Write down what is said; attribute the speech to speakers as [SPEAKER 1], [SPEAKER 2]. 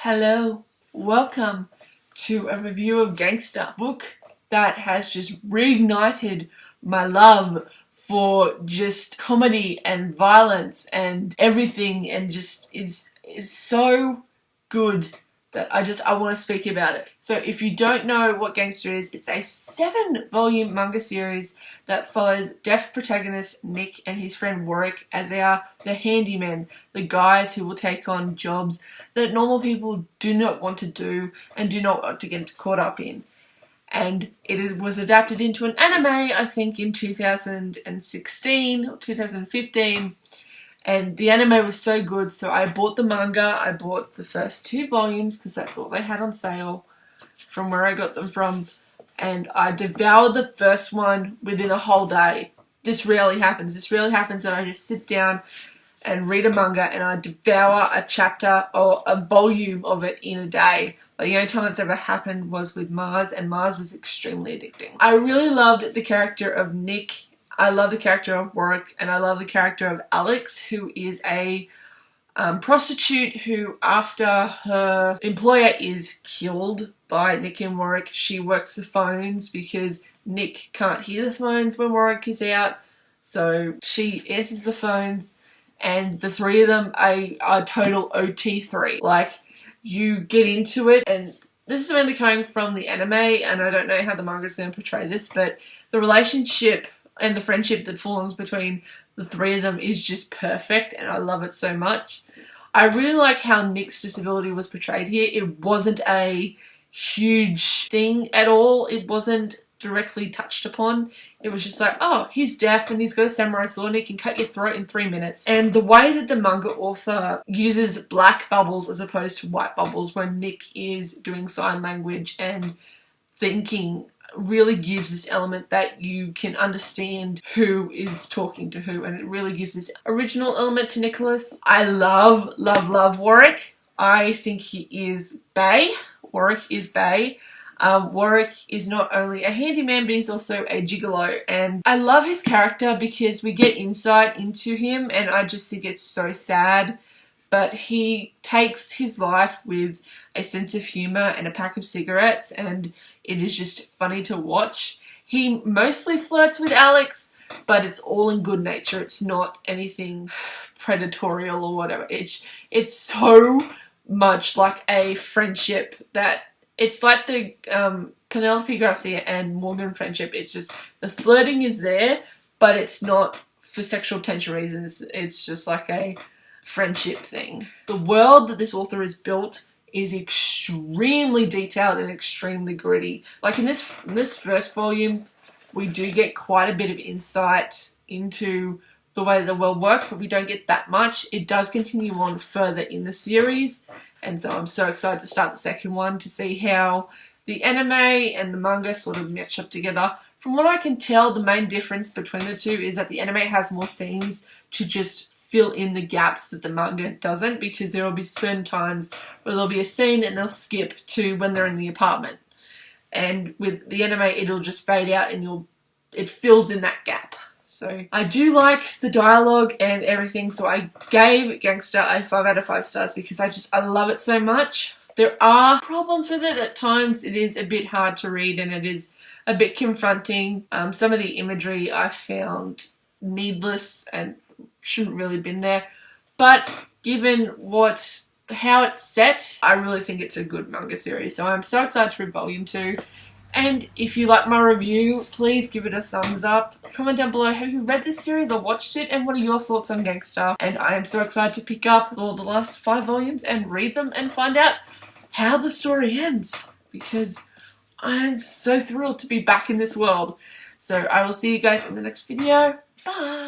[SPEAKER 1] Hello, welcome to a review of GANGSTA, book that has just reignited my love for just comedy and violence and everything, and just is so good that I want to speak about it. So if you don't know what GANGSTA is, it's a 7-volume manga series that follows deaf protagonist Nick and his friend Warwick as they are the handymen, the guys who will take on jobs that normal people do not want to do and do not want to get caught up in. And it was adapted into an anime, I think, in 2016 or 2015. And the anime was so good, so I bought the manga. I bought the first 2 volumes because that's all they had on sale from where I got them from. And I devoured the first one within a whole day. This rarely happens. This rarely happens that I just sit down and read a manga and I devour a chapter or a volume of it in a day. Like, the only time that's ever happened was with Mars, and Mars was extremely addicting. I really loved the character of Nick. I love the character of Warwick, and I love the character of Alex, who is a prostitute who, after her employer is killed by Nick and Warwick, she works the phones because Nick can't hear the phones when Warwick is out. So she answers the phones, and the 3 of them are total OT3. Like, you get into it, and this is mainly coming from the anime, and I don't know how the manga is going to portray this, but the relationship and the friendship that forms between the 3 of them is just perfect, and I love it so much. I really like how Nick's disability was portrayed here. It wasn't a huge thing at all. It wasn't directly touched upon. It was just like, oh, he's deaf and he's got a samurai sword and he can cut your throat in 3 minutes. And the way that the manga author uses black bubbles as opposed to white bubbles when Nick is doing sign language and thinking really gives this element that you can understand who is talking to who, and it really gives this original element to Nicholas. I love Warwick. I think he is bae. Warwick is bae. Warwick is not only a handyman, but he's also a gigolo, and I love his character because we get insight into him, and I just think it's so sad. But he takes his life with a sense of humour and a pack of cigarettes, and it is just funny to watch. He mostly flirts with Alex, but it's all in good nature. It's not anything predatorial or whatever. It's so much like a friendship that it's like the Penelope Garcia and Morgan friendship. It's just the flirting is there, but it's not for sexual tension reasons. It's just like a friendship thing. The world that this author has built is extremely detailed and extremely gritty. Like in this first volume, we do get quite a bit of insight into the way the world works, but we don't get that much. It does continue on further in the series, and so I'm so excited to start the second one to see how the anime and the manga sort of match up together. From what I can tell, the main difference between the 2 is that the anime has more scenes to just fill in the gaps that the manga doesn't, because there will be certain times where there'll be a scene and they'll skip to when they're in the apartment, and with the anime it'll just fade out and it fills in that gap. So I do like the dialogue and everything, so I gave GANGSTA a 5 out of 5 stars because I love it so much. There are problems with it at times. It is a bit hard to read and it is a bit confronting. Some of the imagery I found needless and shouldn't really been there, but given how it's set, I really think it's a good manga series. So I'm so excited to read volume 2. And if you like my review, please give it a thumbs up. Comment down below, have you read this series or watched it, and what are your thoughts on GANGSTA? And I am so excited to pick up all the last 5 volumes and read them and find out how the story ends, because I'm so thrilled to be back in this world. So I will see you guys in the next video. Bye!